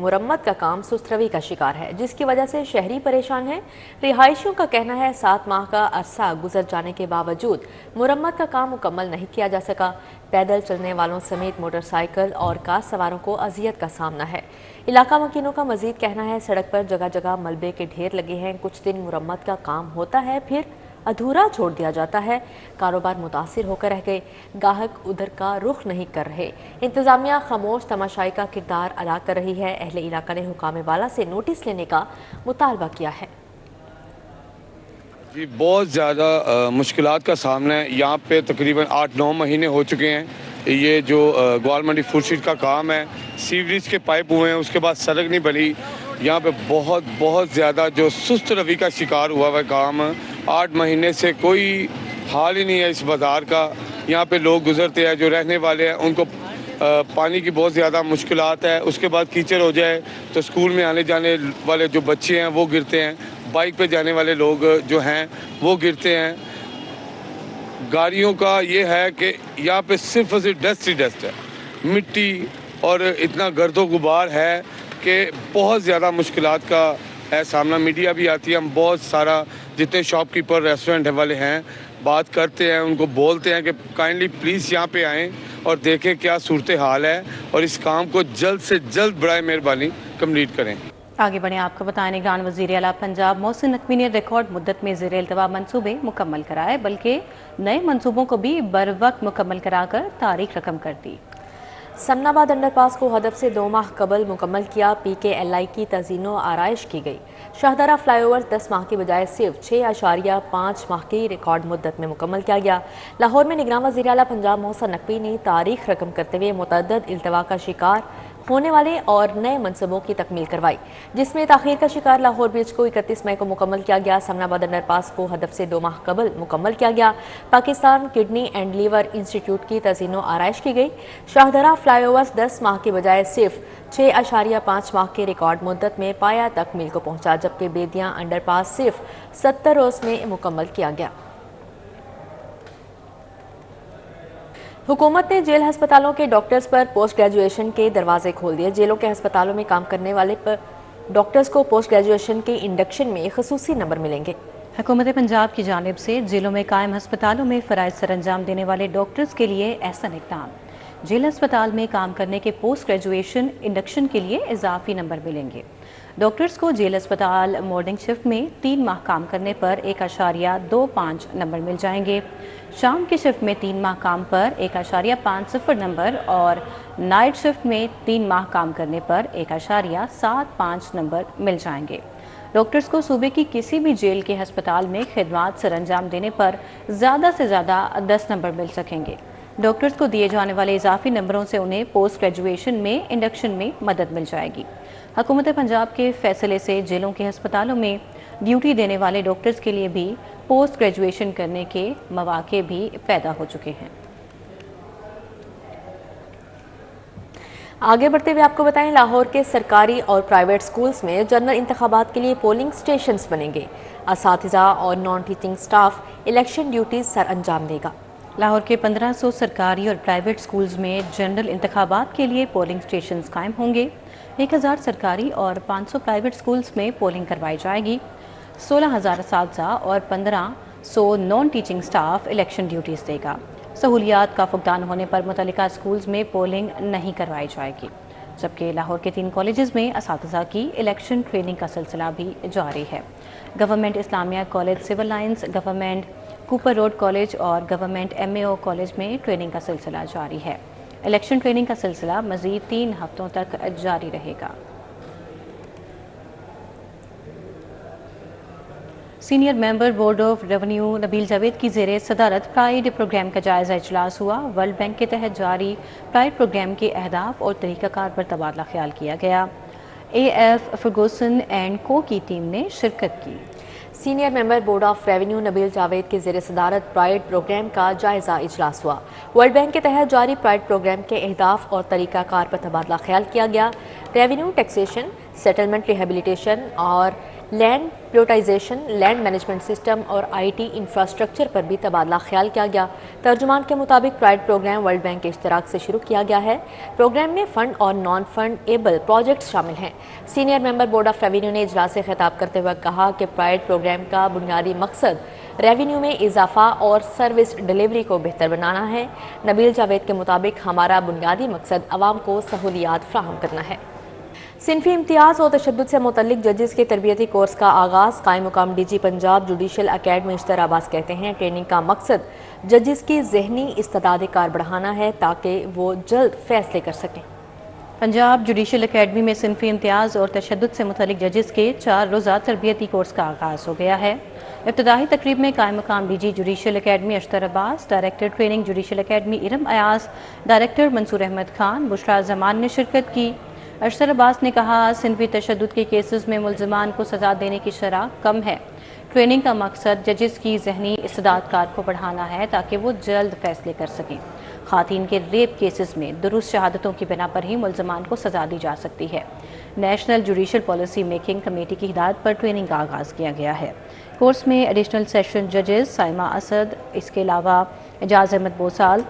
مرمت کا کام سست روی کا شکار ہے، جس کی وجہ سے شہری پریشان ہیں۔ رہائشیوں کا کہنا ہے 7 ماہ کا عرصہ گزر جانے کے باوجود مرمت کا کام مکمل نہیں کیا جا سکا۔ پیدل چلنے والوں سمیت موٹر سائیکل اور کار سواروں کو اذیت کا سامنا ہے۔ علاقہ مکینوں کا مزید کہنا ہے سڑک پر جگہ جگہ ملبے کے ڈھیر لگے ہیں، کچھ دن مرمت کا کام ہوتا ہے پھر ادھورا چھوڑ دیا جاتا ہے۔ کاروبار متاثر ہو کر رہ گئے، گاہک ادھر کا رخ نہیں کر رہے۔ انتظامیہ خاموش تماشائی کا کردار ادا کر رہی ہے۔ اہل علاقہ نے حکام والا سے نوٹس لینے کا مطالبہ کیا ہے۔ جی بہت زیادہ مشکلات کا سامنا ہے یہاں پہ، تقریباً 8-9 مہینے ہو چکے ہیں۔ یہ جو گوال منڈی فوڈ اسٹریٹ کا کام ہے، سیوریج کے پائپ ہوئے ہیں، اس کے بعد سڑک نہیں بنی۔ یہاں پہ بہت زیادہ جو سست روی کا شکار ہوا ہے کام، 8 مہینے سے کوئی حال ہی نہیں ہے اس بازار کا۔ یہاں پہ لوگ گزرتے ہیں جو رہنے والے ہیں، ان کو پانی کی بہت زیادہ مشکلات ہے۔ اس کے بعد کیچڑ ہو جائے تو اسکول میں آنے جانے والے جو بچے ہیں وہ گرتے ہیں، بائک پہ جانے والے لوگ جو ہیں وہ گرتے ہیں۔ گاڑیوں کا یہ ہے کہ یہاں پہ صرف اور صرف ڈسٹ ہی ڈسٹ ہے، مٹی اور اتنا گرد و غبار ہے کہ بہت زیادہ مشکلات کا ہے سامنا۔ میڈیا بھی آتی ہے، ہم بہت سارا جتنے شاپ کیپر ریسٹورنٹ والے ہیں بات کرتے ہیں، ان کو بولتے ہیں کہ کائنڈلی پلیز یہاں پہ آئیں اور دیکھیں کیا صورتحال ہے اور اس کام کو جلد سے جلد برائے مہربانی کمپلیٹ کریں۔ آگے بڑھیں، آپ کو بتائیں نگران وزیر اعلیٰ پنجاب محسن نقوی نے ریکارڈ مدت میں زیر التواء منصوبے مکمل کرائے، بلکہ نئے منصوبوں کو بھی بروقت مکمل کرا کر تاریخ رقم کر دی۔ سمن آباد انڈر پاس کو ہدف سے 2 ماہ قبل مکمل کیا۔ PKLI کی تزئین و آرائش کی گئی۔ شاہدرہ فلائی اوور 10 ماہ کی بجائے صرف 6.5 ماہ کی ریکارڈ مدت میں مکمل کیا گیا۔ لاہور میں نگراں وزیر اعلیٰ پنجاب محسن نقوی نے تاریخ رقم کرتے ہوئے متعدد التوا کا شکار ہونے والے اور نئے منصوبوں کی تکمیل کروائی، جس میں تاخیر کا شکار لاہور برج کو 31 مئی کو مکمل کیا گیا۔ سمن آباد انڈر پاس کو ہدف سے 2 ماہ قبل مکمل کیا گیا۔ Pakistan kidney and liver institute کی تزئین و آرائش کی گئی۔ شاہدرہ فلائی اوور 10 ماہ کی بجائے صرف 6.5 ماہ کے ریکارڈ مدت میں پایا تکمیل کو پہنچا، جبکہ بیدیاں انڈر پاس صرف 70 روز میں مکمل کیا گیا۔ حکومت نے جیل ہسپتالوں کے ڈاکٹرز پر پوسٹ گریجویشن کے دروازے کھول دیے۔ جیلوں کے ہسپتالوں میں کام کرنے والے ڈاکٹرز کو پوسٹ گریجویشن کے انڈکشن میں خصوصی نمبر ملیں گے۔ حکومت پنجاب کی جانب سے جیلوں میں قائم ہسپتالوں میں فرائض سر انجام دینے والے ڈاکٹرز کے لیے احسن اقدام۔ جیل ہسپتال میں کام کرنے کے پوسٹ گریجویشن انڈکشن کے لیے اضافی نمبر ملیں گے۔ ڈاکٹرز کو جیل ہسپتال مارننگ شفٹ میں 3 ماہ کام کرنے پر 1.25 نمبر مل جائیں گے۔ شام کی شفٹ میں 3 ماہ کام پر 1.50 نمبر اور نائٹ شفٹ میں 3 ماہ کام کرنے پر 1.75 نمبر مل جائیں گے۔ ڈاکٹرز کو صوبے کی کسی بھی جیل کے ہسپتال میں خدمات سر انجام دینے پر زیادہ سے زیادہ 10 نمبر مل سکیں گے۔ ڈاکٹرز کو دیے جانے والے اضافی نمبروں سے انہیں پوسٹ گریجویشن میں انڈکشن میں مدد مل جائے گی۔ حکومت پنجاب کے فیصلے سے جیلوں کے ہسپتالوں میں ڈیوٹی دینے والے ڈاکٹرز کے لیے بھی پوسٹ گریجویشن کرنے کے مواقع بھی پیدا ہو چکے ہیں۔ آگے بڑھتے ہوئے آپ کو بتائیں، لاہور کے سرکاری اور پرائیویٹ سکولز میں جنرل انتخابات کے لیے پولنگ سٹیشنز بنیں گے۔ اساتذہ اور non teaching staff election duties سر انجام دے گا۔ لاہور کے 1500 سرکاری اور پرائیویٹ سکولز میں جنرل انتخابات کے لیے پولنگ سٹیشنز قائم ہوں گے۔ 1000 سرکاری اور 500 پرائیویٹ سکولز میں پولنگ کروائی جائے گی۔ 16,000 اساتذہ اور 1500 non teaching staff election duties دے گا۔ سہولیات کا فقدان ہونے پر متعلقہ سکولز میں پولنگ نہیں کروائی جائے گی، جبکہ لاہور کے 3 کالجز میں اساتذہ کی الیکشن ٹریننگ کا سلسلہ بھی جاری ہے۔ Government Islamia college civil lines, government Cooper road college اور گورنمنٹ MAO کالج میں ٹریننگ کا سلسلہ جاری ہے۔ الیکشن ٹریننگ کا سلسلہ مزید 3 ہفتوں تک جاری رہے گا۔ Senior member board of revenue Nabeel Javed کی زیر صدارت پرائیڈ پروگرام کا جائزہ اجلاس ہوا۔ ورلڈ بینک کے تحت جاری پرائیڈ پروگرام کے اہداف اور طریقہ کار پر تبادلہ خیال کیا گیا۔ AF فرگوسن اینڈ کو کی ٹیم نے شرکت کی۔ Senior member board of revenue Nabeel Javed کی زیر صدارت پرائیڈ پروگرام کا جائزہ اجلاس ہوا۔ ورلڈ بینک کے تحت جاری پرائیڈ پروگرام کے اہداف اور طریقہ کار پر تبادلہ خیال کیا گیا۔ ریونیو ٹیکسیشن، سیٹلمنٹ ریہیبلیٹیشن اور لینڈ پلیوٹائزیشن، لینڈ مینجمنٹ سسٹم اور IT انفراسٹرکچر پر بھی تبادلہ خیال کیا گیا۔ ترجمان کے مطابق پرائڈ پروگرام ورلڈ بینک کے اشتراک سے شروع کیا گیا ہے۔ پروگرام میں فنڈ اور نان فنڈ ایبل پروجیکٹس شامل ہیں۔ Senior member board of revenue نے اجلاس سے خطاب کرتے ہوئے کہا کہ پرائڈ پروگرام کا بنیادی مقصد ریونیو میں اضافہ اور سروس ڈیلیوری کو بہتر بنانا ہے۔ نبیل جاوید کے مطابق ہمارا بنیادی مقصد عوام کو سہولیات فراہم کرنا ہے۔ صنفی امتیاز اور تشدد سے متعلق ججز کے تربیتی کورس کا آغاز۔ قائم مقام DG Punjab judicial academy Ashtar عباس کہتے ہیں ٹریننگ کا مقصد ججز کی ذہنی استعداد کار بڑھانا ہے تاکہ وہ جلد فیصلے کر سکیں۔ پنجاب جوڈیشل اکیڈمی میں صنفی امتیاز اور تشدد سے متعلق ججز کے 4 روزہ تربیتی کورس کا آغاز ہو گیا ہے۔ ابتدائی تقریب میں قائم مقام DG judicial academy Ashtar Abbas, director training judicial academy Iram Ayaz, director Mansoor Ahmed Khan, Bushra Zaman نے شرکت کی۔ اشتر عباس نے کہا صنفی تشدد کے کیسز میں ملزمان کو سزا دینے کی شرح کم ہے۔ ٹریننگ کا مقصد ججز کی ذہنی استعداد کار کو بڑھانا ہے تاکہ وہ جلد فیصلے کر سکیں۔ خواتین کے ریپ کیسز میں درست شہادتوں کی بنا پر ہی ملزمان کو سزا دی جا سکتی ہے۔ National judicial policy making committee کی ہدایت پر ٹریننگ کا آغاز کیا گیا ہے۔ کورس میں ایڈیشنل سیشن ججز سائمہ اسد، اس کے علاوہ اعجاز احمد بوسال،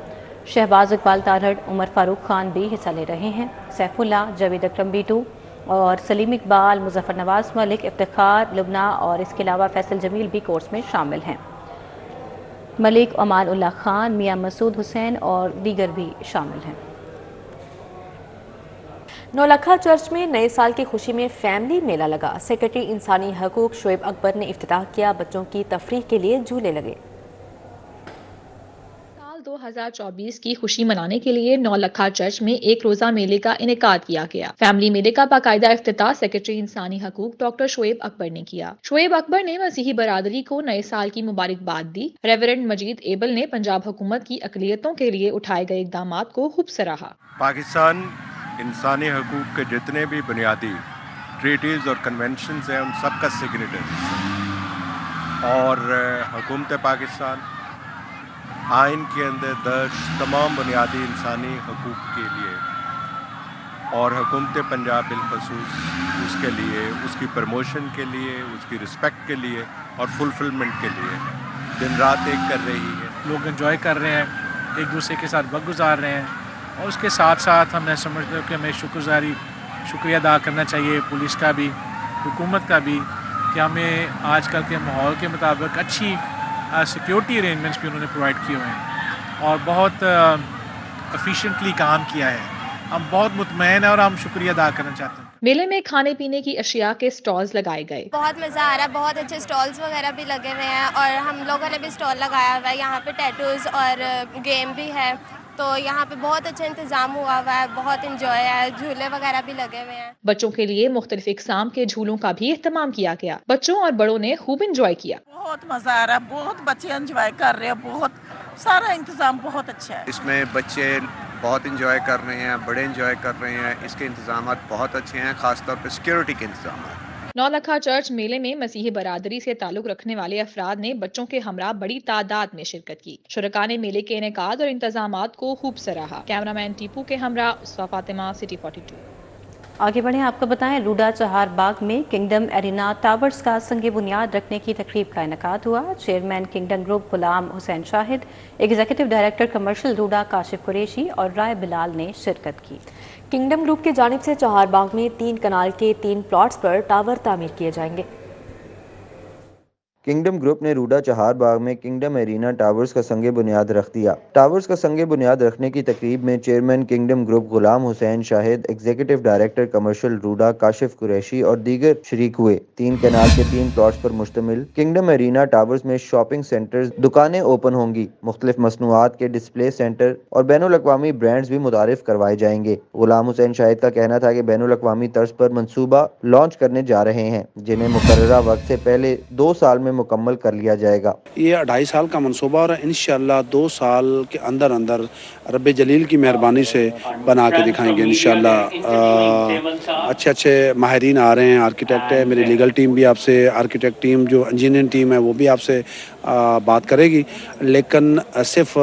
شہباز اقبال تارڑ، عمر فاروق خان بھی حصہ لے رہے ہیں۔ سیف اللہ، جاوید اکرم بیٹو اور سلیم اقبال، مظفر نواز ملک، افتخار، لبنہ اور اس کے علاوہ فیصل جمیل بھی کورس میں شامل ہیں۔ ملک امان اللہ خان، میاں مسعود حسین اور دیگر بھی شامل ہیں۔ نولکھا چرچ میں نئے سال کی خوشی میں فیملی میلہ لگا۔ سیکرٹری انسانی حقوق شعیب اکبر نے افتتاح کیا۔ بچوں کی تفریح کے لیے جھولے لگے۔ 2024 کی خوشی منانے کے لیے نولکھا چرچ میں ایک روزہ میلے کا انعقاد کیا گیا۔ فیملی میلے کا باقاعدہ افتتاح سیکرٹری انسانی حقوق ڈاکٹر شعیب اکبر نے کیا۔ شعیب اکبر نے مسیحی برادری کو نئے سال کی مبارکباد دی۔ ریورنڈ مجید ایبل نے پنجاب حکومت کی اقلیتوں کے لیے اٹھائے گئے اقدامات کو خوب سراہا۔ پاکستان انسانی حقوق کے جتنے بھی بنیادی ٹریٹیز اور کنونشنز ہیں ان سب کا سگنیٹری اور حکومت پاکستان آئین کے اندر درج تمام بنیادی انسانی حقوق کے لیے اور حکومت پنجاب بالخصوص اس کے لیے، اس کی پروموشن کے لیے، اس کی رسپیکٹ کے لیے اور فلفلمنٹ کے لیے دن رات ایک کر رہی ہے۔ لوگ انجوائے کر رہے ہیں، ایک دوسرے کے ساتھ وقت گزار رہے ہیں اور اس کے ساتھ ساتھ ہم نے سمجھتے ہیں کہ ہمیں شکریہ ادا کرنا چاہیے پولیس کا بھی، حکومت کا بھی، کہ ہمیں آج کل کے ماحول کے مطابق اچھی سیکیورٹی ارینجمنٹس بھی انہوں نے پرووائڈ کیے ہوئے ہیں اور بہت افیشینٹلی کام کیا ہے۔ ہم بہت مطمئن ہیں اور ہم شکریہ ادا کرنا چاہتے ہیں۔ میلے میں کھانے پینے کی اشیاء کے سٹالز لگائے گئے۔ بہت مزہ آ رہا ہے، بہت اچھے سٹالز وغیرہ بھی لگے ہوئے ہیں اور ہم لوگوں نے بھی سٹال لگایا ہوا ہے۔ یہاں پہ ٹیٹوز اور گیم بھی ہے، تو یہاں پہ بہت اچھا انتظام ہوا ہوا ہے، بہت انجوائے ہے، جھولے وغیرہ بھی لگے ہوئے ہیں۔ بچوں کے لیے مختلف اقسام کے جھولوں کا بھی اہتمام کیا گیا۔ بچوں اور بڑوں نے خوب انجوائے کیا۔ بہت مزہ آ رہا ہے، بہت بچے انجوائے کر رہے ہیں، بہت سارا انتظام بہت اچھا ہے۔ اس میں بچے بہت انجوائے کر رہے ہیں، بڑے انجوائے کر رہے ہیں، اس کے انتظامات بہت اچھے ہیں، خاص طور پہ سیکیورٹی کے انتظامات۔ نولکھا چرچ میلے میں مسیحی برادری سے تعلق رکھنے والے افراد نے بچوں کے ہمراہ بڑی تعداد میں شرکت کی۔ شرکاء نے میلے کے انعقاد اور انتظامات کو خوب سراہا۔ کیمرہ مین ٹیپو کے ہمراہ اسفا فاطمہ، سٹی 42۔ آگے بڑھیں، آپ کو بتائیں روڈا چہار باغ میں کنگڈم ایرینا ٹاورز کا سنگ بنیاد رکھنے کی تقریب کا انعقاد ہوا۔ Chairman kingdom group Ghulam Hussain Shahid, executive director commercial RUDA Kashif Qureshi اور رائے بلال نے شرکت کی۔ کنگڈم گروپ کی جانب سے چہار باغ میں 3 کنال کے 3 پلاٹس پر ٹاور تعمیر کیے جائیں گے۔ کنگڈم گروپ نے روڈا چہار باغ میں کنگڈم ایرینا ٹاورز کا سنگ بنیاد رکھ دیا۔ ٹاورز کا سنگ بنیاد رکھنے کی تقریب میں chairman kingdom group Ghulam Hussain Shahid, executive director commercial RUDA Kashif Qureshi اور دیگر شریک ہوئے۔ 3 کنال کے 3 پلاٹس پر مشتمل کنگڈم ایرینا ٹاورز میں شاپنگ سینٹرز، دکانیں اوپن ہوں گی، مختلف مصنوعات کے ڈسپلے سینٹر اور بین الاقوامی برانڈز بھی متعارف کروائے جائیں گے۔ غلام حسین شاہد کا کہنا تھا کہ بین الاقوامی طرز پر منصوبہ لانچ کرنے جا رہے ہیں، جنہیں مقررہ وقت سے پہلے 2 سال میں مکمل کر لیا جائے گا۔ یہ 2.5 سال کا منصوبہ اور انشاءاللہ 2 سال کے اندر رب جلیل کی مہربانی سے بنا کے دکھائیں گے انشاءاللہ۔ اچھے ماہرین آ رہے ہیں، آرکیٹیکٹ ہے، میری لیگل ٹیم بھی آپ سے، آرکیٹیکٹ ٹیم جو انجینئرنگ ٹیم ہے وہ بھی آپ سے بات کرے گی، لیکن صرف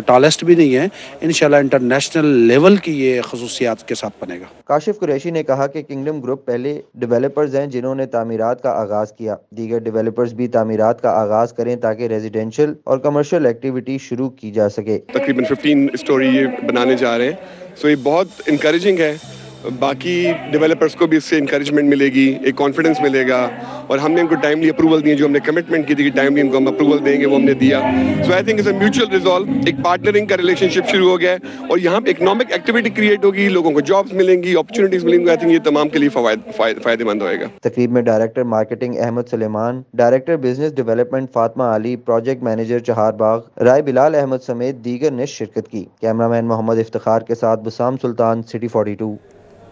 ٹالسٹ بھی نہیں ہے، انشاءاللہ انٹرنیشنل لیول کی یہ خصوصیات کے ساتھ بنے گا۔ کاشف قریشی نے کہا کہ کنگڈم گروپ پہلے ڈیولپرز ہیں جنہوں نے تعمیرات کا آغاز کیا، دیگر ڈیولپرز بھی تعمیرات کا آغاز کریں تاکہ ریزیڈینشل اور کمرشل ایکٹیویٹی شروع کی جا سکے۔ تقریباً 15 اسٹوری یہ بنانے جا رہے ہیں، سو یہ بہت انکریجنگ ہے، باقی ڈیولپرز کو بھی اس سے انکریجمنٹ ملے گی، ایک کانفیڈنس ملے گا، اور ہم نے ان کو ٹائملی اپروول دیے، جو ہم نے کمٹمنٹ کی تھی کہ ٹائملی ان کو ہم اپروول دیں گے، وہ ہم نے دیا۔ So I think it's a mutual resolve, ایک پارٹنرنگ کا ریلیشن شپ شروع ہو گیا ہے، اور یہاں پہ اکنامک ایکٹیویٹی کریٹ ہوگی، لوگوں کو جابس ملیں گی، اپرچونیٹیز ملیں گی۔ آئی تھنک یہ تمام کے لیے فائدہ مند ہوئے گا۔ تقریب میں ڈائریکٹر مارکیٹنگ احمد سلیمان، ڈائریکٹر بزنس ڈیولپمنٹ فاطمہ علی، پروجیکٹ مینیجر چہار باغ رائے بلال احمد سمیت دیگر نے شرکت کی۔ کیمرہ مین محمد افتخار کے ساتھ بسام سلطان، سٹی 42۔